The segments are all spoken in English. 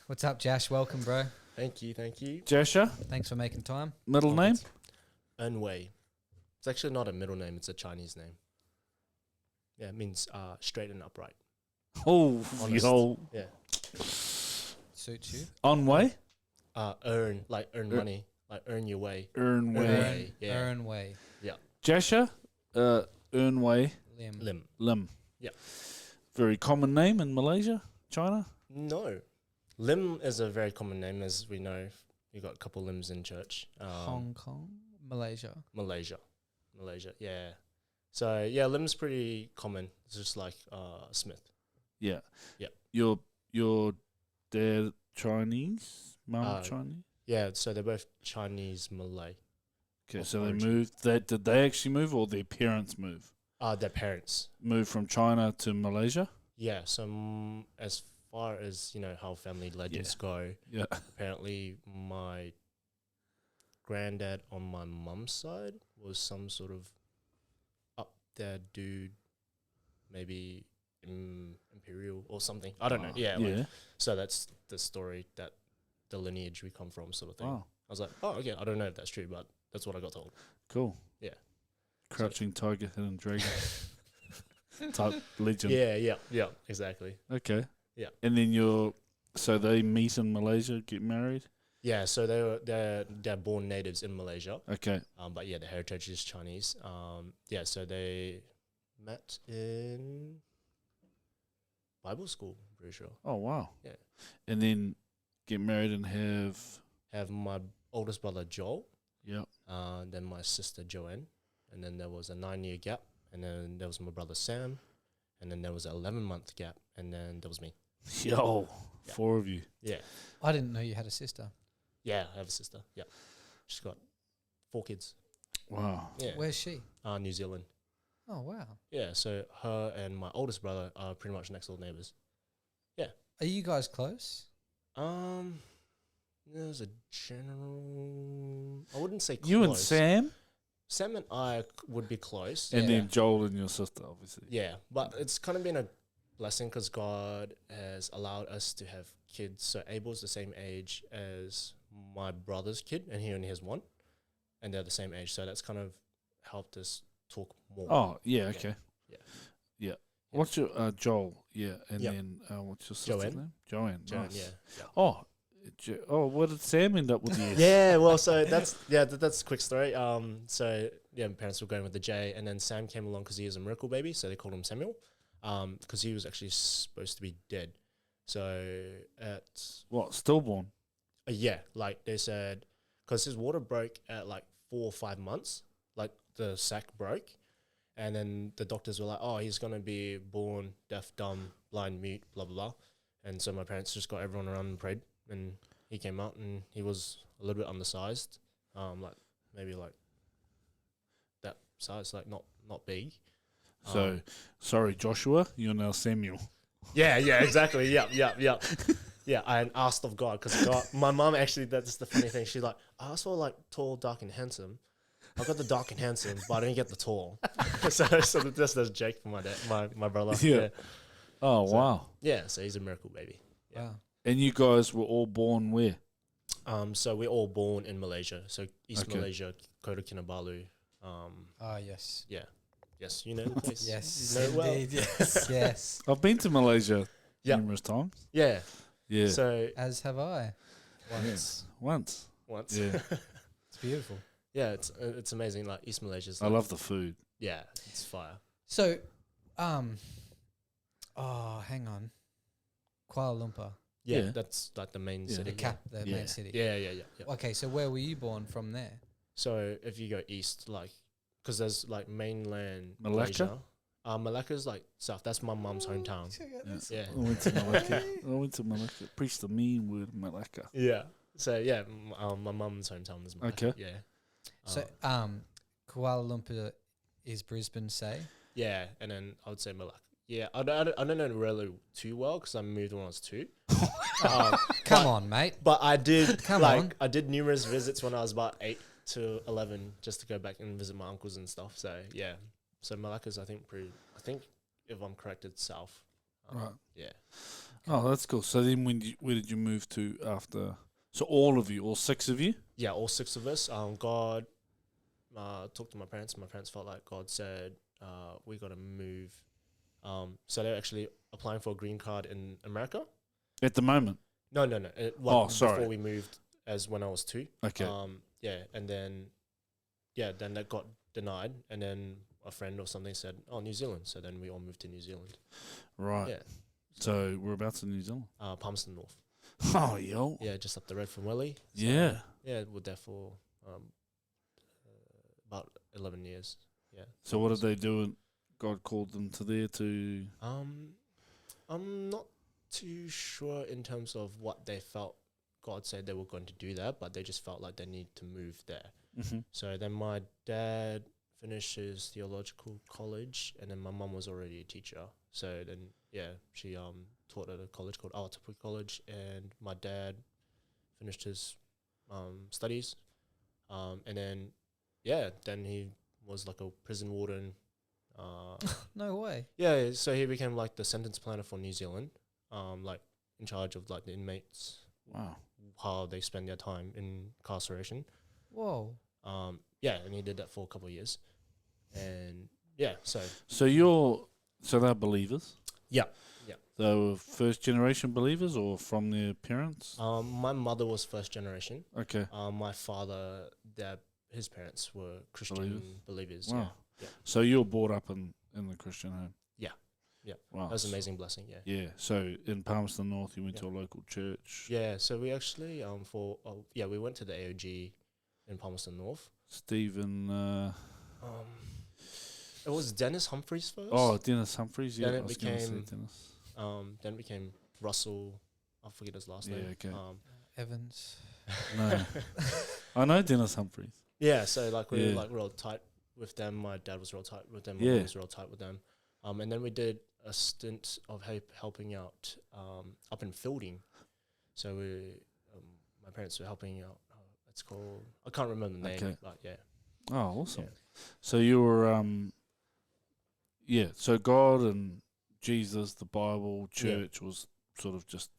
What's up, Jash? Welcome, bro. Thank you. Jasher, Thanks for making time. middle name? Enwei. It's actually not a middle name, it's a Chinese name. Yeah, it means straight and upright. Oh, Honest. yo. Yeah. Suits you. On way? Earn money, like earn your way. Earn way. Way, yeah. Earn way. Jasher, earn way, Lim. Lim. Yeah. Very common name in Malaysia, China. No. Lim is a very common name, as we know. You got a couple limbs in church. Hong Kong, Malaysia. Malaysia, yeah. So, yeah, Lim's pretty common. It's just like Smith. Yeah. Yeah. Your dad Chinese, mum Chinese. Yeah, so they're both Chinese Malay. Okay, of so origin. they moved. Did they actually move, or their parents move? Their parents. Move from China to Malaysia. Yeah, so as far as, how family legends go, Yeah. apparently my granddad on my mum's side was some sort of up there dude, maybe imperial or something. I don't know. Yeah. Yeah. So that's the story, that the lineage we come from, sort of thing. Wow. I was like, oh, okay, I don't know if that's true, but that's what I got told. Cool. Yeah. Crouching Tiger, Hidden Dragon type legend. Yeah, exactly. Okay. Yeah. And then so they meet in Malaysia, get married. Yeah, so they're born natives in Malaysia. Okay. But yeah, the heritage is Chinese. Yeah, so they met in Bible school, I'm pretty sure. Oh wow. Yeah. And then get married and Have my oldest brother Joel, yep. then my sister Joanne, and then there was a 9-year gap, and then there was my brother Sam, and then there was an 11-month gap, and then there was me. Yo, Yeah. 4 of you. Yeah. I didn't know you had a sister. Yeah, I have a sister. Yeah. She's got 4 kids. Wow. Yeah. Where's she? New Zealand. Oh, wow. Yeah, so her and my oldest brother are pretty much next door neighbors. Are you guys close? There's a general. I wouldn't say close. You and Sam, Sam and I would be close. and yeah. then Joel and your sister, obviously. Yeah, but it's kind of been a blessing because God has allowed us to have kids. So Abel's the same age as my brother's kid, and he only has one, and they're the same age. So that's kind of helped us talk more. Oh, yeah, okay. Yeah. What's your Joel? Yeah, and Yep. then what's your sister's Joanne. name? Joanne. Joanne, Nice. yeah. Oh, what did Sam end up with? You? Yeah, well, so that's a quick story. So yeah, my parents were going with the J, and then Sam came along because he was a miracle baby, so they called him Samuel, because he was actually supposed to be dead. So at What, stillborn? yeah, like they said, because his water broke at like 4 or 5 months, like the sac broke, and then the doctors were like, oh, he's gonna be born deaf, dumb, blind, mute, blah blah blah, and so my parents just got everyone around and prayed. And he came out and he was a little bit undersized, like maybe like that size, like not big. So, sorry, Joshua, you're now Samuel. Yeah, exactly. Yeah. Yeah, I asked of God because my mom actually, that's the funny thing. She's like, I asked for like tall, dark, and handsome. I got the dark and handsome, but I didn't get the tall. so that's Jake for my dad, my brother. Yeah. Oh, So- wow. Yeah, so he's a miracle baby. Yeah. Wow. And you guys were all born where? So we're all born in Malaysia. So East Okay. Malaysia, Kota Kinabalu. Ah, yes. Yeah. Yes, you know the place. Yes, You know it well. indeed. Yes, yes. I've been to Malaysia Yeah. numerous times. Yeah. Yeah. So As have I. Once. Once. yeah, It's beautiful. it's amazing. Like East Malaysia's. I Like, love the food. Yeah, it's fire. So, hang on. Kuala Lumpur, Yeah, Yeah. that's like the main Yeah. city. the Yeah. main city. Yeah. Okay, so where were you born from there? So if you go east, like, because there's like mainland Malacca? Malaysia. Malacca's like south. That's my mum's hometown. Yeah. I went to Malacca. Preached the mean word Malacca. Yeah. So yeah, my mum's hometown is Malacca. Okay. Yeah. So, Kuala Lumpur is Brisbane, say? Yeah, and then I would say Malacca. Yeah, I don't know really too well because I moved when I was 2. Come on, mate. But I did Come on. I did numerous visits when I was about 8 to 11 just to go back and visit my uncles and stuff. So yeah, so Malacca's I think if I'm correct, it's south. Right. Yeah. Oh, that's cool. So then, where did you move to after? So all of you, all 6 of you? Yeah, all 6 of us. God talked to my parents. My parents felt like God said, we got to move. So they're actually applying for a green card in America. At the moment? No. Sorry. Before we moved, as when I was 2. Okay. And then that got denied, and then a friend or something said, "Oh, New Zealand." So then we all moved to New Zealand. Right. Yeah. So whereabouts in New Zealand? Palmerston North. Oh, yo. Yeah, just up the road from Welly. So, Yeah. Yeah, we're there for about 11 years. Yeah. So what did they do? And God called them to there to. I'm not too sure in terms of what they felt God said they were going to do there, but they just felt like they need to move there. Mm-hmm. So then my dad finished his theological college, and then my mum was already a teacher. So then, she taught at a college called Awatapu College, and my dad finished his studies. And then, then he was like a prison warden. No way. Yeah, so he became like the sentence planner for New Zealand, like in charge of like the inmates, Wow. how they spend their time in incarceration. Whoa. And he did that for a couple of years, and so they're believers. Yeah. They were first generation believers or from their parents. My mother was first generation. Okay. My father, his parents were Christian believers. Wow. Yeah. So you were brought up in the Christian home. Yeah. Wow. That was an amazing blessing. Yeah. Yeah. So in Palmerston North, you went to a local church. Yeah. So we actually we went to the AOG in Palmerston North. Stephen. It was Dennis Humphreys first. Oh, Dennis Humphreys. Yeah. Then I was going to say Dennis. Then it became Russell. I forget his last name. Yeah. Okay. Evans. No. I know Dennis Humphreys. Yeah. So like we were like real tight with them. My dad was real tight with them. My mum was real tight with them. And then we did a stint of helping out up in Fielding. So my parents were helping out. It's called, I can't remember the name, but yeah. Oh, awesome. Yeah. So you were, so God and Jesus, the Bible, church was sort of just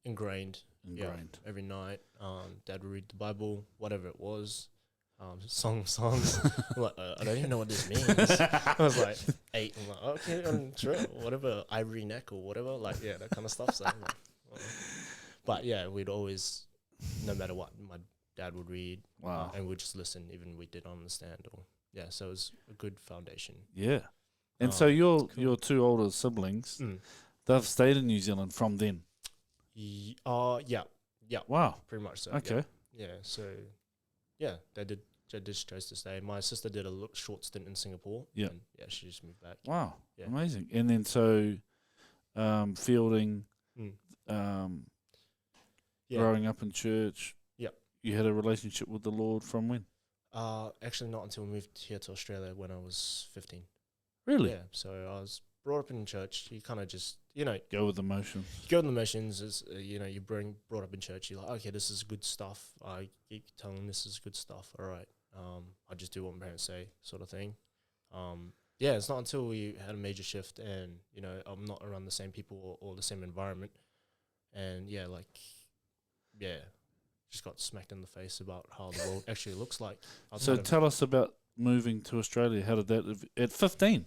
ingrained. Yeah, every night, Dad would read the Bible, whatever it was. Songs. I'm like, I don't even know what this means. I was like 8. I'm like, okay, I'm sure, whatever, ivory neck or whatever, like that kind of stuff. So, I'm like, but yeah, we'd always, no matter what, my dad would read. Wow. And we'd just listen, even if we didn't understand. So it was a good foundation. Yeah. And so your 2 older siblings, they've stayed in New Zealand from then. Yeah. Wow. Pretty much so. Okay. Yeah. So. Yeah, they just chose to stay. My sister did a short stint in Singapore. Yeah. And she just moved back. Wow. Yeah. Amazing. And then so Fielding, growing up in church. Yeah. You had a relationship with the Lord from when? Actually not until we moved here to Australia when I was 15. Really? Yeah. So I was brought up in church. You kind of just, go with the motions. Go with the motions is, you brought up in church. You're like, okay, this is good stuff. I keep telling them this is good stuff. All right. I just do what my parents say, sort of thing. It's not until we had a major shift and, I'm not around the same people or the same environment. And just got smacked in the face about how the world actually looks like. So tell us about moving to Australia. How did that, at 15?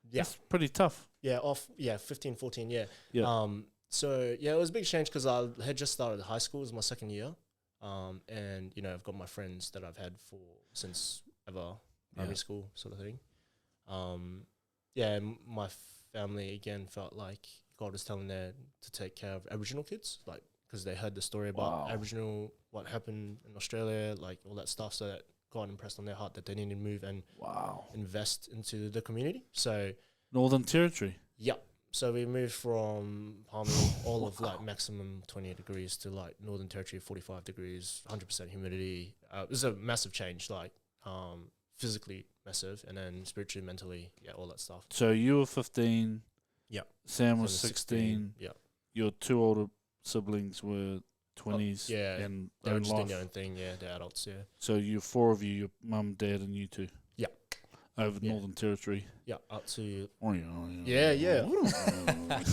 Yeah. That's pretty tough. 15, 14, yeah. It was a big change because I had just started high school. It was my second year. And, I've got my friends that I've had since ever, primary school sort of thing. My family, again, felt like God was telling them to take care of Aboriginal kids, like, because they heard the story about Aboriginal, what happened in Australia, like all that stuff, so that God impressed on their heart that they needed to move and invest into the community. So Northern Territory. Yeah. So we moved from Palmy, all of like maximum 28 degrees to like Northern Territory, 45 degrees, 100% humidity. It was a massive change, like physically massive, and then spiritually, mentally, all that stuff. So you were 15. Yeah. Sam was 16. Yeah. Your 2 older siblings were 20s. And they were just doing their own thing. Yeah, they're adults. Yeah. So you 4 of you, your mum, dad, and you 2. Yeah. over Yeah. Northern Territory. Yeah, up to Yeah,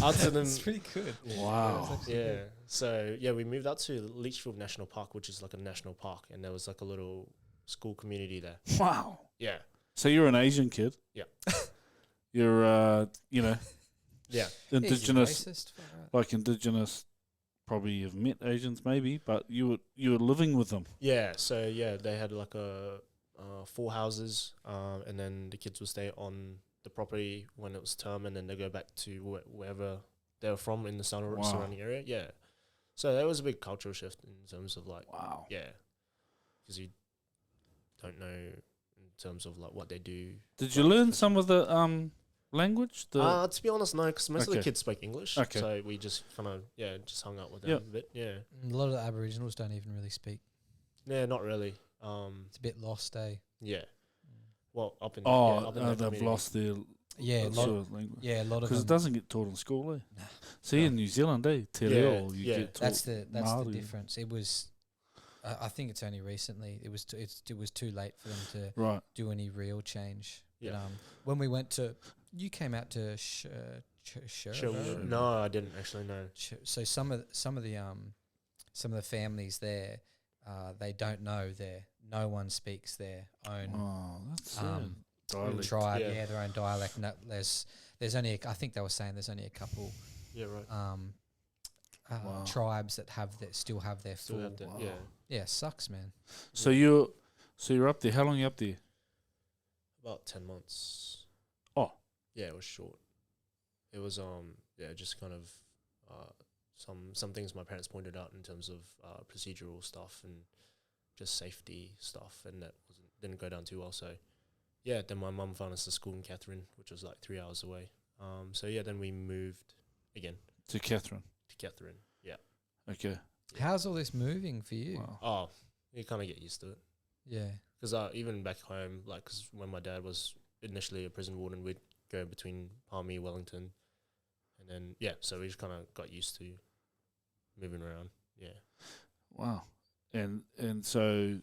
out to them. That's pretty good. Wow. Yeah. So yeah, we moved out to Leechfield National Park, which is like a national park, and there was like a little school community there. Wow. Yeah. So you're an Asian kid. Yeah. You're, Yeah. indigenous, Racist? Far out. like indigenous. Probably you've met Asians, maybe, but you were living with them. Yeah. So yeah, they had like a 4 houses, and then the kids would stay on the property when it was term, and then they go back to wherever they were from in the surrounding area. Yeah. So that was a big cultural shift in terms of like, Wow. yeah, because you don't know in terms of like what they do. Did you learn some of the language? To be honest, no, because most of the Okay. kids spoke English. Okay. So we just kind of, just hung out with them Yep. a bit. Yeah. A lot of the Aboriginals don't even really speak. Yeah, not really. It's a bit lost, eh? Yeah. Well, up in that they've community. lost their Yeah, a lot sort of, of language. yeah, a lot of Because them. it doesn't get taught in school, eh? Nah. See, in New Zealand, Te Reo, you yeah. get taught That's the Māori. difference. It was, I think it's only recently. It was it was too late for them to Right. do any real change. Yeah. But, when we went to, you came out to Sure. Sherwood. No, I didn't actually know. So some of the families there, they don't know no one speaks their own Oh, that's sad. Dialect. tribe. Yeah. Yeah, their own dialect. No, there's only I think they were saying there's only a couple Yeah, right. Wow. tribes that still have their Still full. have that. Wow. Yeah. Yeah, sucks, man. So you're up there. How long are you up there? About 10 months. Oh. Yeah, it was short. It was just kind of some things my parents pointed out in terms of procedural stuff and just safety stuff, and that didn't go down too well. So yeah, then my mum found us a school in Catherine, which was like 3 hours away. So yeah, then we moved again To Catherine. to Catherine. Yeah. Okay. How's all this moving for you? Wow. Oh, you kind of get used to it. Yeah. Because even back home, like, cause when my dad was initially a prison warden, we'd go between Palmy, Wellington, and then, so we just kind of got used to moving around. Yeah. Wow. And so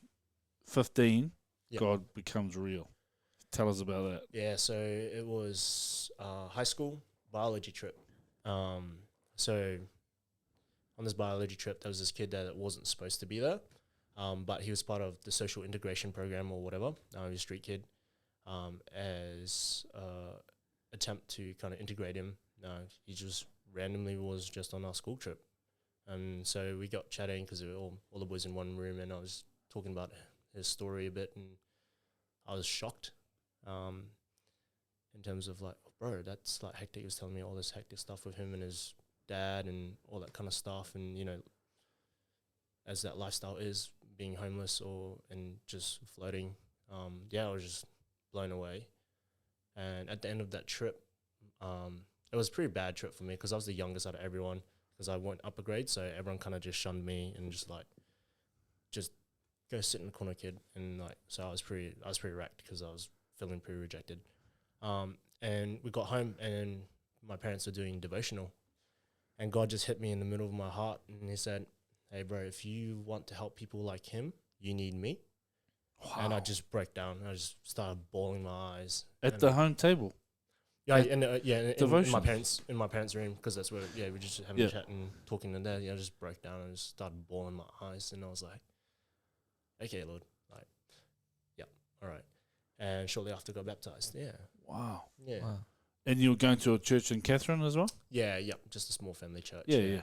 15, Yep. God becomes real. Tell us about that. Yeah, so it was high school biology trip. So on this biology trip, there was this kid that wasn't supposed to be there, but he was part of the social integration program or whatever. He was a street kid. As attempt to kind of integrate him, he just randomly was just on our school trip. And so we got chatting because we were all the boys in one room, and I was talking about his story a bit, and I was shocked in terms of like, bro, that's like hectic. He was telling me all this hectic stuff with him and his dad and all that kind of stuff. And, as that lifestyle is, being homeless and just floating, I was just blown away. And at the end of that trip, it was a pretty bad trip for me because I was the youngest out of everyone because I went up a grade. So everyone kind of just shunned me and just go sit in the corner, kid. And so I was pretty wrecked because I was feeling pretty rejected. And we got home and my parents were doing devotional, and God just hit me in the middle of my heart. And he said, hey bro, if you want to help people like him, you need me. Wow. And I just broke down. I just started bawling my eyes. At the home table. Yeah, in my Devotion. parents' room, because that's where we just having a chat and talking, and there, I just broke down and just started bawling my eyes, and I was like, okay, Lord, all right. And shortly after, got baptized. Yeah, Wow. yeah, Wow. And you were going to a church in Catherine as well? yeah, just a small family church. Yeah.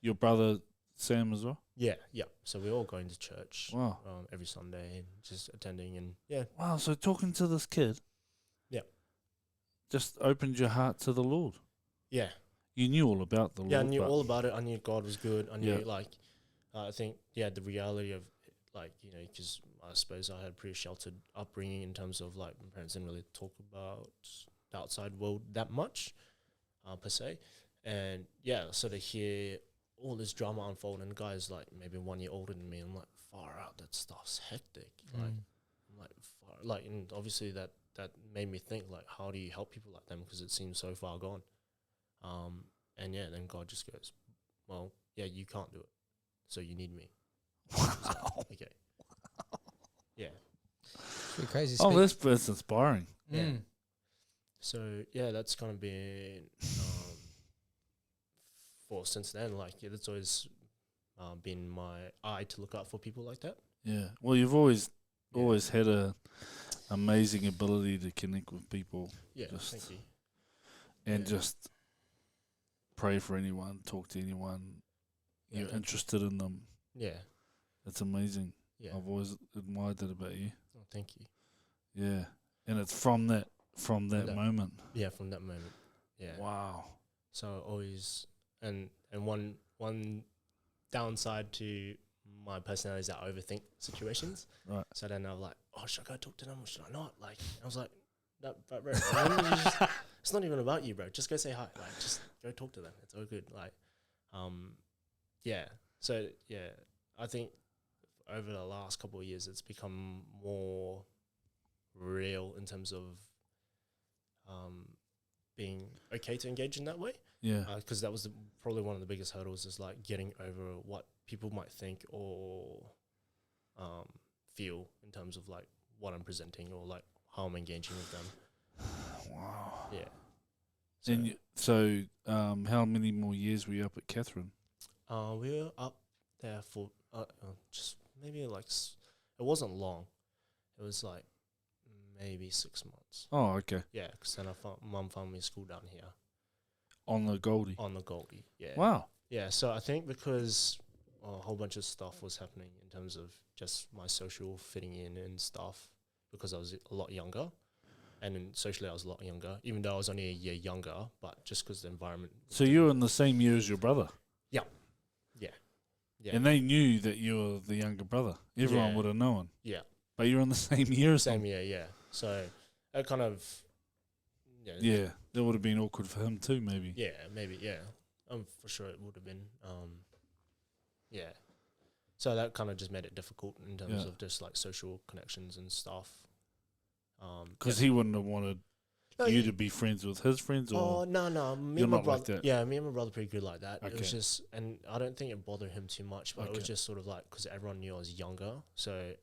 Your brother Sam as well? yeah. So we're all going to church Wow. every Sunday and just attending, and yeah, Wow. So talking to this kid. Yeah. Just opened your heart to the Lord. yeah. You knew all about the Lord. Yeah, I knew but- all about it. I knew God was good. I knew, Yeah. I think, the reality of, because I suppose I had a pretty sheltered upbringing in terms of, my parents didn't really talk about the outside world that much, per se. And, so to hear all this drama unfold, and guys, maybe 1 year older than me, I'm like, far out, that stuff's hectic. And obviously that made me think, how do you help people like them? Because it seems so far gone. And then God just goes, well, you can't do it, so you need me. Wow. Okay. Yeah. It's pretty crazy. Oh, that's inspiring. Yeah. Mm. So yeah, that's kind of been for since then. Like that's always been my eye to look out for people like that. Yeah. Well, you've always had a amazing ability to connect with people. Yeah, thank you. And just pray for anyone, talk to anyone. You're interested in them. Yeah. It's amazing. Yeah. I've always admired that about you. Oh, thank you. Yeah. And it's from that moment. Yeah, from that moment. Yeah. Wow. So always and one downside to my personality is that I overthink situations. Right. So then I'm like, oh, should I go talk to them or should I not? Like, I was like, no, but bro, it's not even about you, bro. Just go say hi. Like, just go talk to them. It's all good. Like, yeah. So yeah, I think over the last couple of years, it's become more real in terms of being okay to engage in that way. Yeah. Because that was probably one of the biggest hurdles is like getting over what people might think or feel in terms of like what I'm presenting or like how I'm engaging with them. Wow. Yeah. So, how many more years were you up at Catherine? We were up there for just maybe like it wasn't long. It was like maybe 6 months. Oh, okay. Yeah, because then Mum found me a school down here. On the Goldie. On the Goldie, yeah. Wow. Yeah, so I think because a whole bunch of stuff was happening in terms of just my social fitting in and stuff because I was a lot younger. And then socially I was a lot younger, even though I was only a year younger, but just because the environment. So you were in the same year as your brother? Yeah. Yeah. Yeah. And they knew that you were the younger brother. Everyone would have known. Yeah. But you're in the same year as Same him. year, yeah. So it kind of. Yeah. That would have been awkward for him too, maybe. Yeah, maybe, yeah. For sure it would have been. Yeah. So that kind of just made it difficult in terms of just like social connections and stuff. Because he wouldn't have wanted you to be friends with his friends, or no, me you're and my not brother. like that. Yeah, me and my brother pretty good like that. It Okay. was just, and I don't think it bothered him too much, but it was just sort of like because everyone knew I was younger, so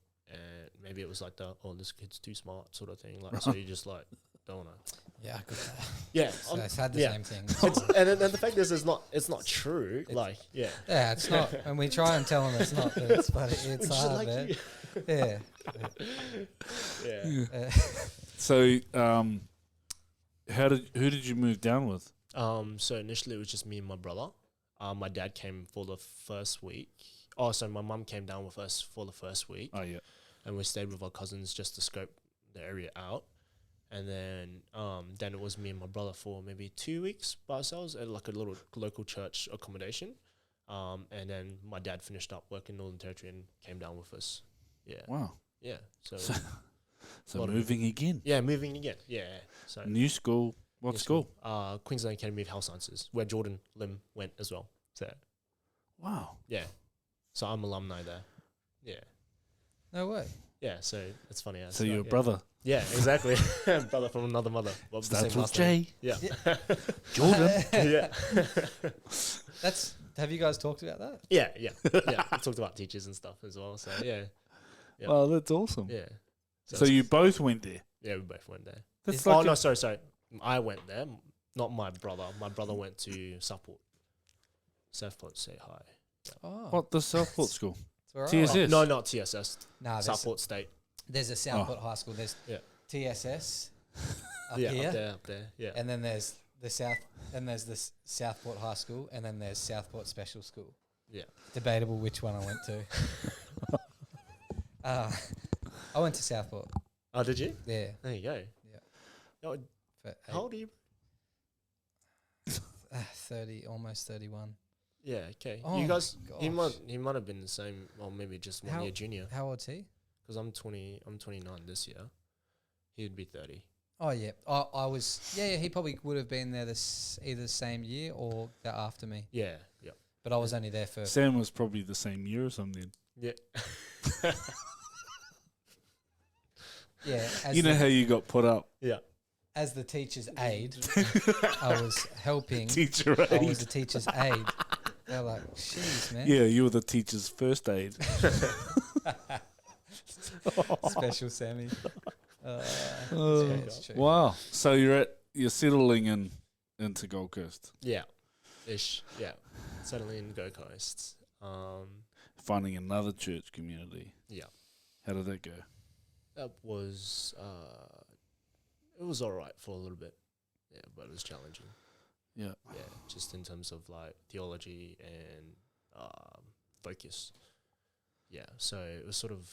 maybe it was like this kid's too smart sort of thing. Like, so you just like don't wanna. Yeah, I could. Yeah, So it's had the same thing. and the fact is, it's not true. Yeah, it's not. And we try and tell them it's not, but it's it's hard, like man. you. Yeah. Yeah. So, who did you move down with? So initially it was just me and my brother. My dad came for the first week. Oh, so my mum came down with us for the first week. Oh, yeah. And we stayed with our cousins just to scope the area out. And then it was me and my brother for maybe 2 weeks by ourselves at like a little local church accommodation. And then my dad finished up work in Northern Territory and came down with us. Yeah. Wow. Yeah. So moving again. Yeah, moving again. Yeah. So New school. What school? Queensland Academy of Health Sciences, where Jordan Lim went as well. So Wow. yeah. So I'm alumni there. Yeah. No way. Yeah, so it's funny. So you're a brother. Yeah, exactly. Brother from another mother. Well, Starts with J. Yeah. Jordan. Yeah. Have you guys talked about that? Yeah. We talked about teachers and stuff as well. So yeah. Yep. Well, that's awesome. Yeah. So you both went there? Yeah, we both went there. That's no, sorry. I went there, not my brother. My brother went to Southport. Southport, say hi. Yeah. Oh. What, the Southport school? It's all right. TSS? No, not TSS. Nah, Southport State. There's a Southport High School. There's TSS up here. Up there. Yeah. And then there's the Southport High School, and then there's Southport Special School. Yeah. Debatable which one I went to. I went to Southport. Oh, did you? Yeah. There you go. Yeah. Oh, how old are you? 30, almost 31. Yeah. Okay. Oh you guys. He gosh. might have been the same, or maybe just 1 year junior. How old's he? Because I'm 20. I'm 29 this year. He'd be 30. Oh yeah. I was. Yeah. He probably would have been there either the same year or the after me. Yeah. Yeah. But I was only there for. Sam was probably the same year or something. Yeah. Yeah. You know how you got put up? Yeah. As the teacher's aide, I was helping. Teacher I aide. was the teacher's aide. They're like, jeez, man. Yeah, you were the teacher's first aid. Special Sammy. Uh, It's true. wow. So you're settling into Gold Coast, Yeah, ish. Yeah, settling in Gold Coast. finding another church community. Yeah, How did that go? that was it was alright for a little bit. Yeah, but it was challenging. Yeah. Yeah, just in terms of like theology and focus. Yeah, so it was sort of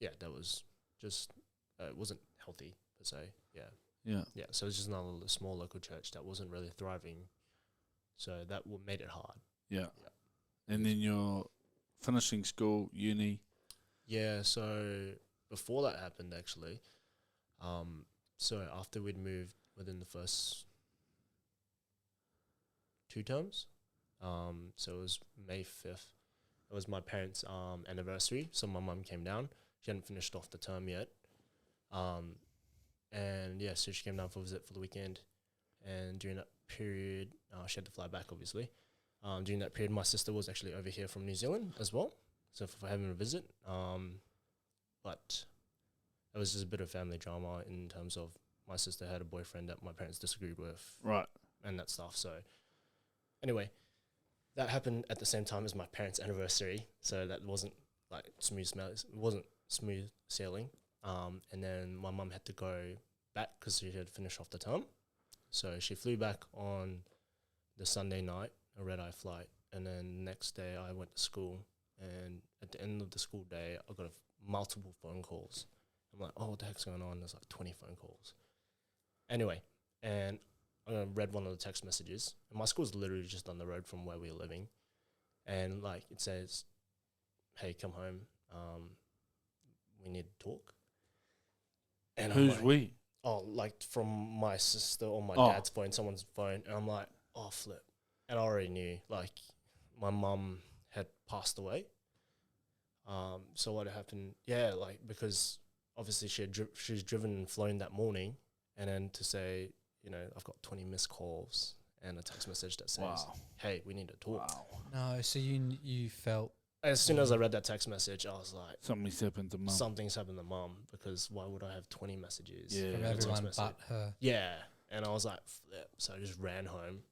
that was just it wasn't healthy per se. Yeah, Yeah. so it was just another small local church that wasn't really thriving. So that made it hard. Yeah. Yeah. And then you're finishing school, uni. Yeah, so before that happened, actually, so after we'd moved within the first 2 terms, so it was May 5th. It was my parents' anniversary, so my mum came down. She hadn't finished off the term yet, and yeah, so she came down for a visit for the weekend. And during that period, she had to fly back, obviously. During that period, my sister was actually over here from New Zealand as well, so for having a visit. But it was just a bit of family drama in terms of my sister had a boyfriend that my parents disagreed with, Right. and that stuff. So anyway, that happened at the same time as my parents' anniversary, so that wasn't like it wasn't smooth sailing. And then my mum had to go back because she had finished off the term, so she flew back on the Sunday night, a red-eye flight, and then the next day I went to school, and at the end of the school day I got multiple phone calls. I'm like, oh, what the heck's going on? There's like 20 phone calls. Anyway, and I read one of the text messages, and my school's literally just down the road from where we're living, and like it says, "Hey, come home. We need to talk." And I'm Who's like, we? oh, like from my sister or my Oh. dad's phone, someone's phone, and I'm like, oh, flip. And I already knew, like, my mum had passed away. So what happened? Yeah, like because obviously she was driven and flown that morning, and then to say, I've got 20 missed calls and a text message that says, Wow. "Hey, we need to talk." Wow. No, so you felt As soon as I read that text message, I was like, Something's happened to mum. something's happened to mum, because why would I have 20 messages? Yeah. from Yeah, text everyone message. but her. Yeah, and I was like, flip. So I just ran home,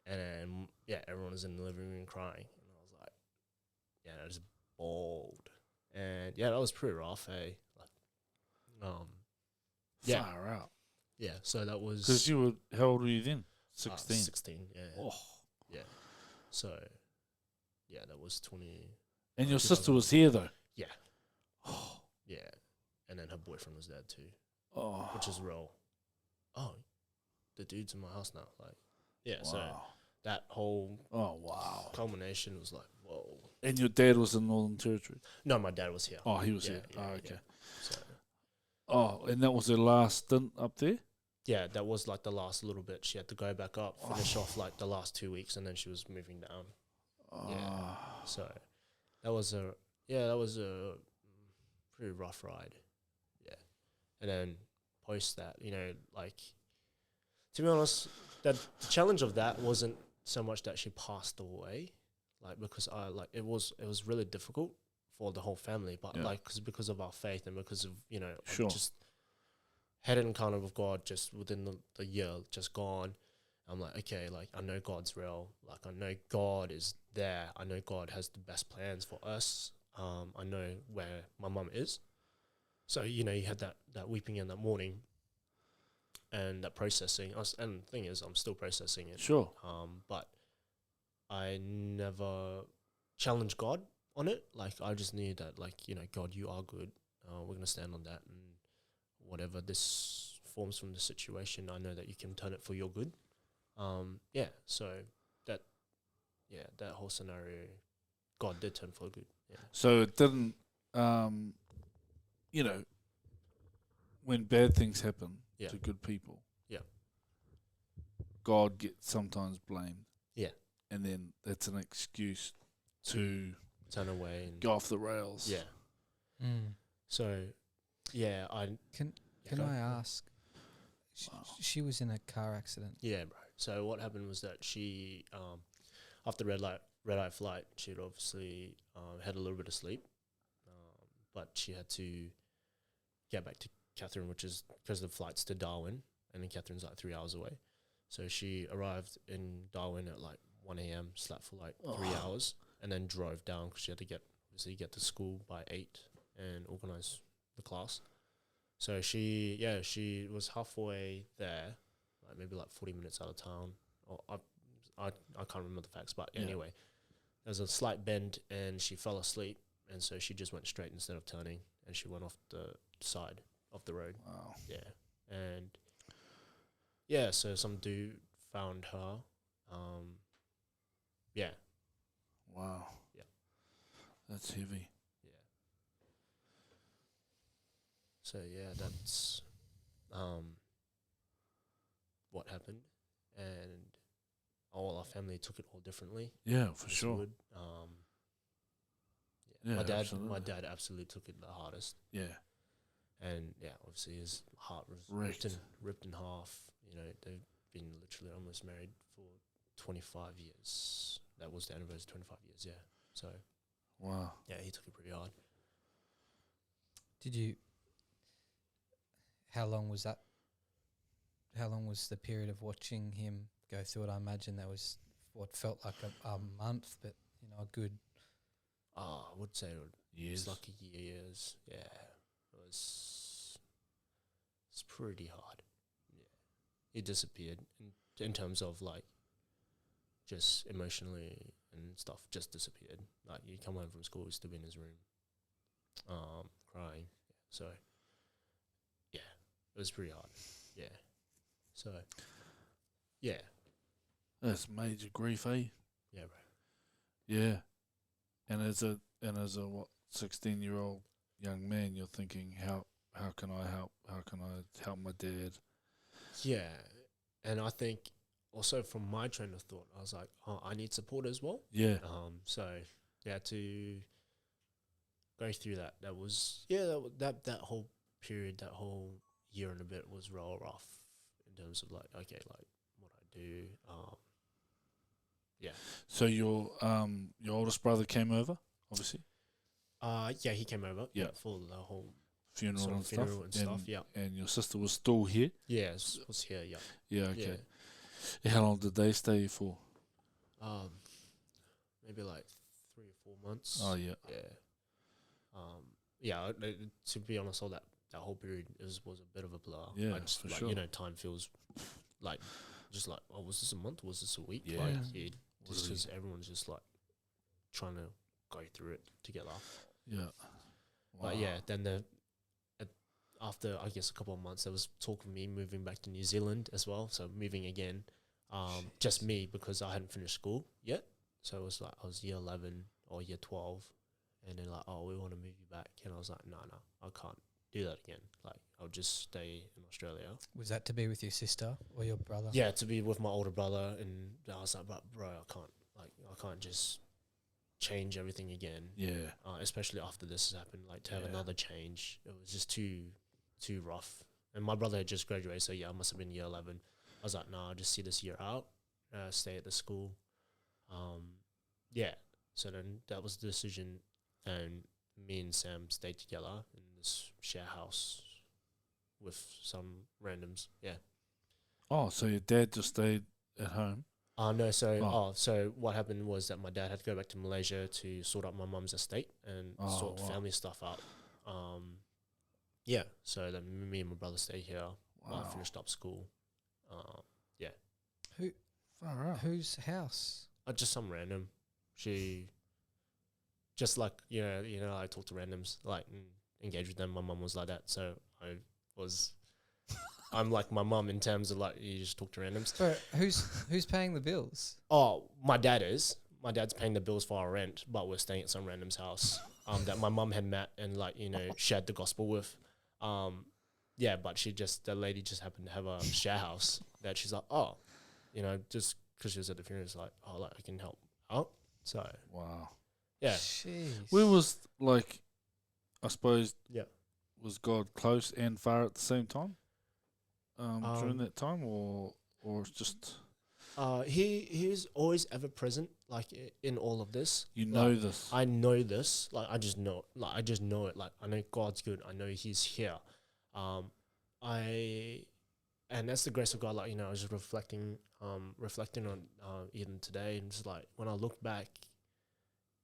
and then everyone was in the living room crying, and I was like, I just bawled, and that was pretty rough, hey. Like, yeah, Far out. yeah. So that was Because you were, how old were you then? 16. 16, yeah, Oh. yeah. So that was 20. And your sister was here though. Yeah, Oh. yeah, and then her boyfriend was there too, Oh. which is real. Oh, the dude's in my house now. Like, so Wow. that whole Oh wow. culmination was like, whoa. And your dad was in Northern Territory. No, my dad was here. Oh, he was Yeah, here. yeah, Oh, yeah. okay. So Oh, and that was her last stint up there. yeah, that was like the last little bit. She had to go back up, finish off like the last 2 weeks, and then she was moving down. Oh. So that was a pretty rough ride. Yeah, and then post that, like, to be honest, that the challenge of that wasn't so much that she passed away, like, because it was really difficult for the whole family, but Yeah. like because of our faith and because of Sure. just had an encounter with God just within the year just gone. I'm like, okay, like I know God's real, like I know God is there, I know God has the best plans for us. I know where my mum is. So you had that weeping in that morning, and that processing. And the thing is, I'm still processing it. Sure. But I never challenged God on it. Like I just knew that, like, God, you are good. We're gonna stand on that, and whatever this forms from the situation, I know that you can turn it for your good. So that whole scenario, God did turn for good. Yeah. So it didn't, when bad things happen Yeah. to good people, Yeah. God gets sometimes blamed. Yeah. And then that's an excuse to Turn away and go off the rails. yeah. Mm. So I Can go. I ask? Wow. She was in a car accident. Yeah, bro. So what happened was that she, after red eye flight, she'd obviously had a little bit of sleep, but she had to get back to Catherine, which is because the flight's to Darwin, and then Catherine's like 3 hours away. So she arrived in Darwin at like 1 a.m., slept for like 3 hours, and then drove down because she had to get to school by 8 and organize the class. So she was halfway there, like maybe like 40 minutes out of town. Or I can't remember the facts, but anyway, there's a slight bend and she fell asleep, and so she just went straight instead of turning, and she went off the side of the road. Wow. Yeah, and so some dude found her. Yeah. Wow. Yeah. That's heavy. Yeah. So that's what happened, and all our family took it all differently. Yeah, for as sure. would. Yeah, my absolutely. dad absolutely took it the hardest, Yeah. and obviously his heart was ripped in half. You know, they've been literally almost married for 25 years. That was the anniversary, 25 years. Yeah, so Wow. yeah, he took it pretty hard. How long was that? How long was the period of watching him go through it? I imagine that was what felt like a month, but a good. I would say Years. it's like years. Yeah, it's pretty hard. Yeah, he disappeared in terms of like just emotionally and stuff. Just disappeared. Like you come home from school, he's still in his room, crying. So yeah, it was pretty hard. Yeah. So yeah. That's major grief, eh? Yeah, bro. Yeah. And as a 16-year-old young man, you're thinking, how can I help? How can I help my dad? Yeah, and I think also from my train of thought, I was like, I need support as well. Yeah. So yeah, to go through that was that whole period, that whole year and a bit was real rough in terms of like what I do. Yeah. So your oldest brother came over, obviously. Yeah, he came over. Yeah. For the whole Funeral sort of and funeral stuff. and stuff. Yeah. And your sister was still here. Yeah, was here. Yeah. Yeah. Okay. Yeah. How long did they stay for? Maybe like 3 or 4 months. Oh yeah. Yeah. To be honest, all that whole period was a bit of a blur. Yeah, I just, for like, sure. time feels like just like, oh, was this a month? Was this a week? Yeah. Like, Was just it- because everyone's just like trying to go through it together. Yeah. But yeah, then after I guess a couple of months, there was talk of me moving back to New Zealand as well. So moving again, just me because I hadn't finished school yet. So it was like I was year 11 or year 12, and then like, oh, we want to move you back, and I was like, no, I can't do that again. Like I'll just stay in Australia. Was that to be with your sister or your brother? Yeah, to be with my older brother, and I was like, but bro, I can't just change everything again. Yeah. Especially after this has happened, like to have Yeah. another change, it was just too rough. And my brother had just graduated, so yeah, I must have been year 11. I was like, I'll just see this year out, stay at the school. Yeah. So then that was the decision, and me and Sam stayed together in this share house with some randoms. Yeah. Oh, so your dad just stayed at home? No, so Oh. so what happened was that my dad had to go back to Malaysia to sort out my mum's estate and sort wow. family stuff out. Yeah, so then me and my brother stayed here while I Wow. finished up school. Yeah, Far out. Whose house? just some random. She just like I talk to randoms, like engage with them. My mum was like that, so I'm like my mum in terms of like you just talk to randoms. But who's paying the bills? Oh, my dad is. My dad's paying the bills for our rent, but we're staying at some random's house that my mum had met and shared the gospel with. Yeah, but the lady just happened to have a share house that she's like, just because she was at the funeral, it's like, like I can help out. So Wow. yeah, Jeez. Where was, like, I suppose, yeah. was God close and far at the same time? During that time, or it's just... He was always ever present. in all of this, You like, know this. I know this. Like I just know. Like I just know it. Like I know God's good. I know He's here. And that's the grace of God. Like, I was just reflecting on even today, and just like when I look back,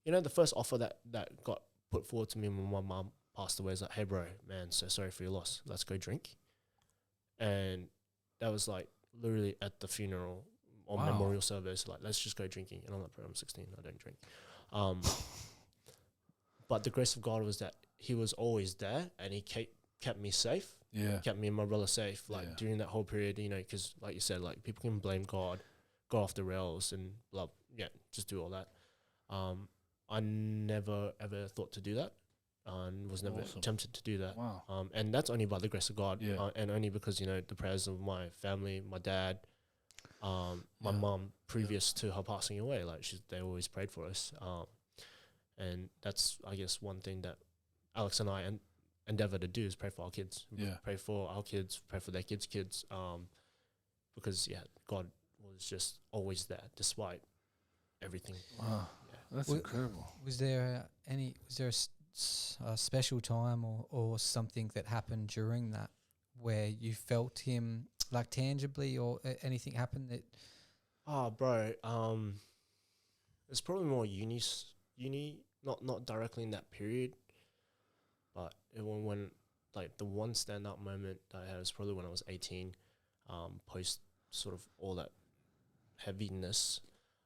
the first offer that got put forward to me when my mom passed away is like, "Hey, bro, man, so sorry for your loss. Let's go drink." And that was like literally at the funeral or Wow. memorial service. Like, let's just go drinking. And I'm like, "Bro, I'm 16. I don't drink." But the grace of God was that He was always there, and He kept me safe. Yeah. Kept me and my brother safe, like Yeah. during that whole period, because like you said, like people can blame God, go off the rails and blah, just do all that. I never ever thought to do that, and was never Awesome. tempted to do that. Wow. And that's only by the grace of God, Yeah. and only because the prayers of my family, my dad, my Yeah. mum, previous to her passing away, like they always prayed for us. And that's, I guess, one thing that Alex and I endeavor to do is pray for our kids. Yeah. Pray for our kids, pray for their kids' kids. Because God was just always there despite everything. Wow. Yeah. That's Well, incredible. Was there a special time or something that happened during that where you felt Him like tangibly, or anything happened that? Oh, bro. It's probably more uni, not directly in that period, but when like the one standout moment that I had was probably when I was 18, post sort of all that heaviness.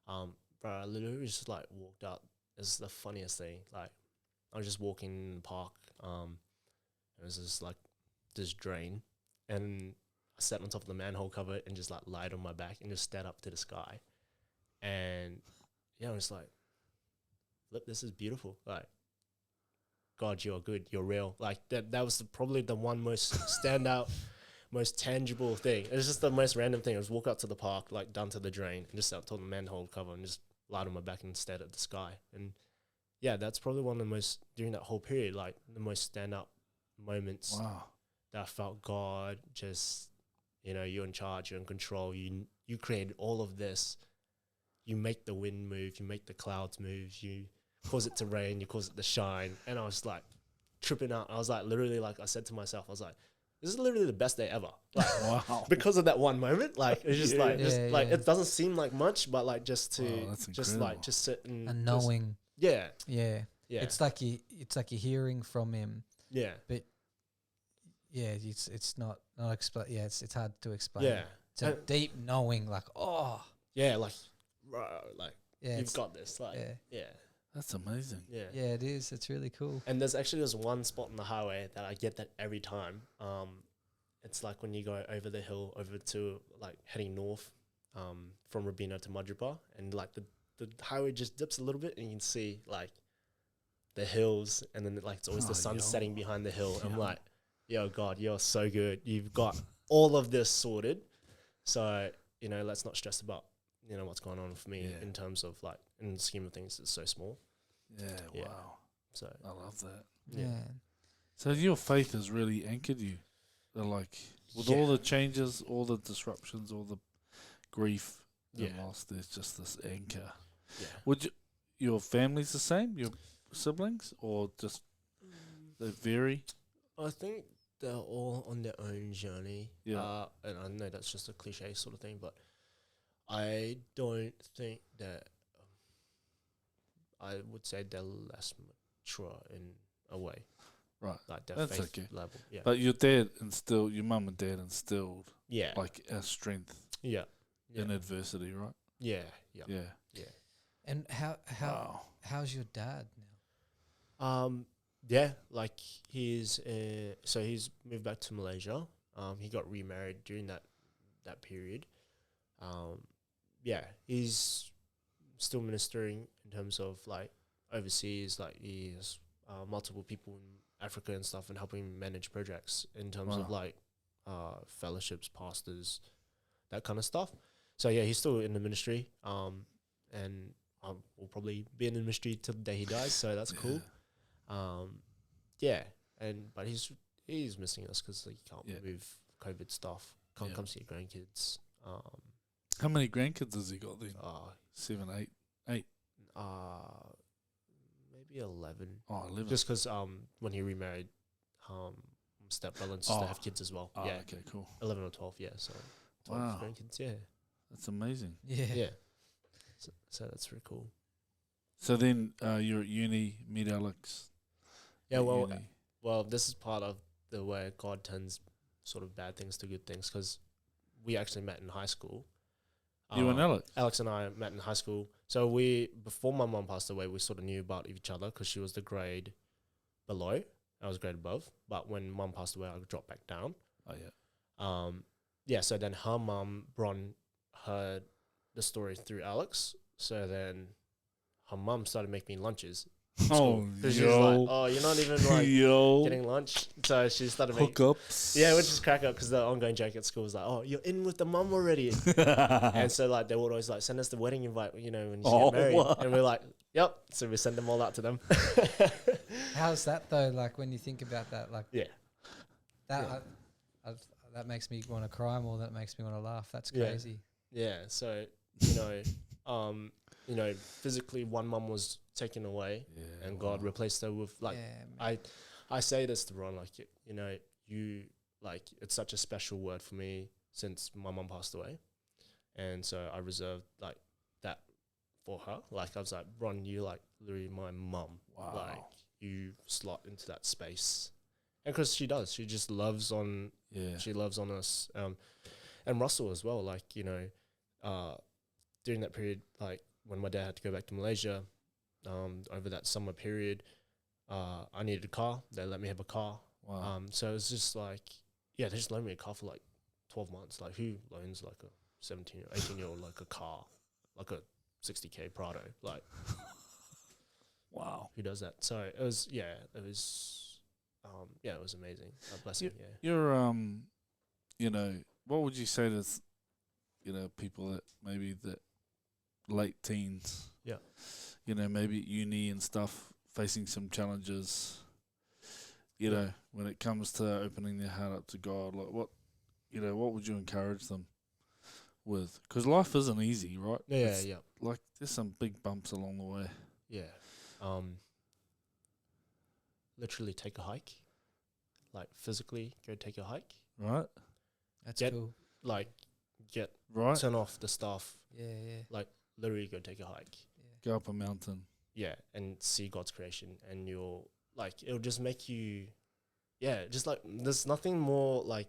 Bro, I literally just like walked out. It's the funniest thing. Like I was just walking in the park. It was just like this drain, and I sat on top of the manhole cover and just like lied on my back and just stared up to the sky. And I was like, look, this is beautiful. Like, God, you're good. You're real. Like that was probably the one most standout, most tangible thing. It was just the most random thing. I was walk out to the park, like down to the drain, and just sat on top of the manhole cover and just lied on my back and stared at the sky. And that's probably one of the most, during that whole period, like the most standout moments Wow. that I felt God just, you're in charge, you're in control. You created all of this. You make the wind move, you make the clouds move, you cause it to rain, you cause it to shine. And I was like tripping out. I was like, literally, like I said to myself, I was like, this is literally the best day ever. Like, Wow. because of that one moment, like it's just Yeah. it doesn't seem like much, but like just to Wow, that's just incredible. like just sit and And just- knowing, yeah, yeah, yeah, it's like you're hearing from Him. yeah, Yeah, it's not explain. Yeah, it's hard to explain. yeah, It's a And- deep knowing, like, oh, yeah, like like yeah, you've it's- got this, like yeah, yeah, That's amazing. yeah. yeah, it is. It's really cool. And there's actually this one spot on the highway that I get that every time. It's like when you go over the hill, over to like heading north, from Robina to Madripa, and like the highway just dips a little bit, and you can see like the hills, and then like it's always the sun yo. setting behind the hill. I'm Yo. like, yo, God, you're so good. You've got all of this sorted. So let's not stress about what's going on for me Yeah. in terms of like in the scheme of things. It's so small. Yeah. Yeah. Wow. So I love that. Yeah. So your faith has really anchored you. Like with Yeah. all the changes, all the disruptions, all the grief and Yeah. loss, there's just this anchor. yeah. Would your family's the same? Your siblings, or just they vary? I think they're all on their own journey. Yeah. And I know that's just a cliche sort of thing, but I don't think that I would say they're less mature in a way. Right. Like their That's faith okay. level. Yeah. But your dad instilled, your mum and dad instilled yeah. like a strength yeah. Yeah. in adversity, right? Yeah. Yeah. Yeah. And Wow. how's your dad now? Yeah, like he's moved back to Malaysia. He got remarried during that period. Yeah, he's still ministering in terms of like overseas. Like he has multiple people in Africa and stuff, and helping manage projects in terms of Wow. like fellowships, pastors, that kind of stuff. So yeah, he's still in the ministry. And will probably be in the ministry till the day he dies. So that's cool. Yeah, but he's missing us because he can't Yeah. move COVID stuff. Can't Yeah. come see your grandkids. How many grandkids has he got then? 7, 7, 8. maybe 11. Oh, 11. Just because when he remarried, stepbrother and sister Oh. have kids as well. Oh, Yeah, okay, cool. 11 or 12. Yeah, so 12 Wow. grandkids. Yeah, That's amazing. Yeah. yeah. So that's really cool. So then you're at uni, meet Alex. Yeah, at well, uni. well, this is part of the way God turns sort of bad things to good things, because we actually met in high school. You and Alex? Alex and I met in high school. So before my mom passed away, we sort of knew about each other because she was the grade below. I was grade above. But when mom passed away, I dropped back down. Oh, yeah. Yeah, so then her mum, Bron, heard the story through Alex. So then her mum started making me lunches. Oh, Because she was like, oh, you're not even like yo. getting lunch. So she started making... Hookups. Yeah, which is crack up because the ongoing joke at school was like, oh, you're in with the mum already. And so like they would always like send us the wedding invite, when you get married. what? And we're like, yep. So we send them all out to them. How's that though? Like when you think about that, like Yeah. that, that makes me want to cry more. That makes me want to laugh. That's Yeah. crazy. Yeah. So, physically one mum was taken away Yeah, and God replaced her with like, Yeah, man. I say this to Ron, like, you like, it's such a special word for me since my mum passed away. And so I reserved like that for her. Like I was like, Ron, you like literally my mum. Wow. Like you slot into that space. And because she does, she just loves on, she loves on us. And Russell as well, like, during that period, like when my dad had to go back to Malaysia, over that summer period, I needed a car. They let me have a car. Wow. So it was just like, they just loaned me a car for like 12 months. Like who loans like a 17 or 18-year-old like a car, like a 60K Prado? Like, Wow. who does that? So it was, it was amazing. A blessing, You're, what would you say to, people that maybe that late teens? Yeah. Maybe at uni and stuff, facing some challenges. When it comes to opening their heart up to God, like what would you encourage them with? Because life isn't easy, right? Yeah, Like there's some big bumps along the way. Yeah. Literally take a hike. Like physically go take a hike. Right? That's Get- cool. Like Right? turn off the stuff. Yeah. Literally go take a hike. Go up a mountain. Yeah, and see God's creation, and you'll like it'll just make you, just like there's nothing more like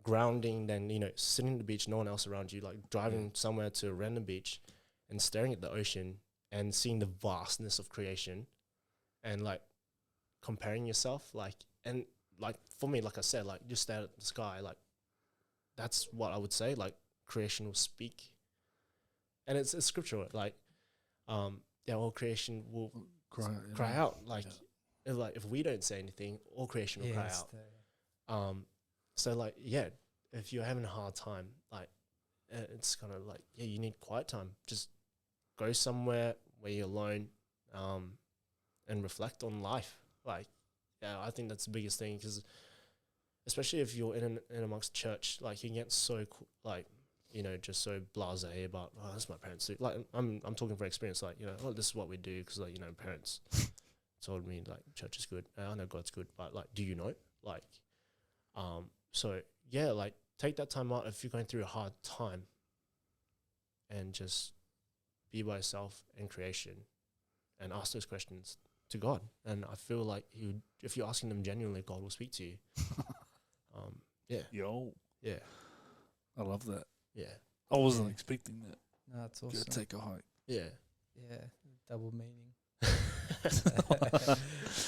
grounding than sitting on the beach, no one else around you, like driving somewhere to a random beach and staring at the ocean and seeing the vastness of creation, and like comparing yourself, like, and like for me, like I said, like just stare at the sky, like that's what I would say, like creation will speak. And it's scriptural, like, all creation will cry out, like, if we don't say anything, all creation will cry out. So like, if you're having a hard time, like, it's kind of like, you need quiet time. Just go somewhere where you're alone, and reflect on life. Like, I think that's the biggest thing, because especially if you're in amongst church, like you get so just so blasé about, oh, that's my parents do. Like I'm talking from experience, like, oh, this is what we do because, like, parents told me like church is good. I know God's good, but like, do you know? Like, like take that time out if you're going through a hard time, and just be by yourself in creation, and ask those questions to God. And I feel like if you're asking them genuinely, God will speak to you. Yo. Yeah. I love that. Yeah. I wasn't expecting that. No, it's Go awesome. take a hike. Yeah. Yeah, double meaning.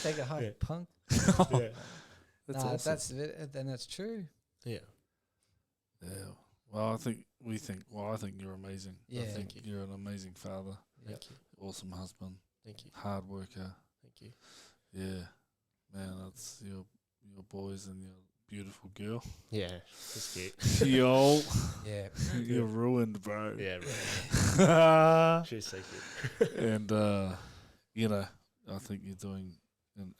Take a hike, Yeah. punk. Yeah. That's Nah, awesome. then that's true. Yeah. Yeah. Well, I think you're amazing. Yeah. I think Thank you. you're an amazing father, Thank you. awesome husband, Thank you. hard worker. Thank you. Yeah. Man, that's your boys and your beautiful girl. Yeah. That's cute. Yo. Yeah. You're ruined, bro. Yeah, right. She's so cute. And I think you're doing an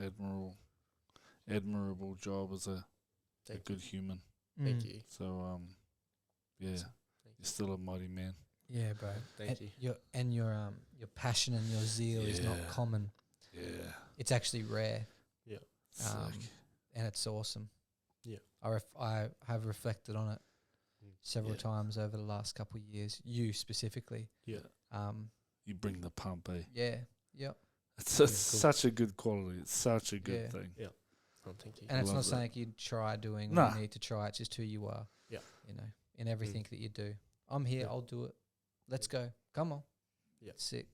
admirable job as a Thank good human. you. Thank you. So you're still a mighty man. Yeah, bro. Thank you. Your passion and your zeal is not Yeah. common. Yeah. It's actually rare. Sick. And it's awesome. Yeah. I have reflected on it several Yeah. times over the last couple of years. You specifically. Yeah. You bring the pump, eh? Yeah. Yep. It's Cool. such a good quality. It's such a good Yeah. thing. Oh, thank you. And it's Love not that. something you try doing Nah. or you need to try. It's just who you are. Yeah. You know, in everything that you do. I'm here. Yeah. I'll do it. Let's go. Come on. Yeah. Sick.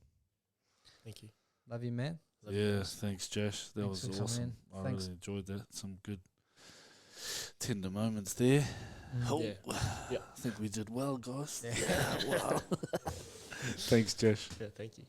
Thank you. Love you, man. Love you Yeah, guys. thanks, Josh. That Thanks for was coming awesome. in. I Thanks. really enjoyed that. Some good tender moments there. Oh, Yeah. Yeah. I think we did well, guys. Yeah. Wow. Thanks, Josh. Yeah, thank you.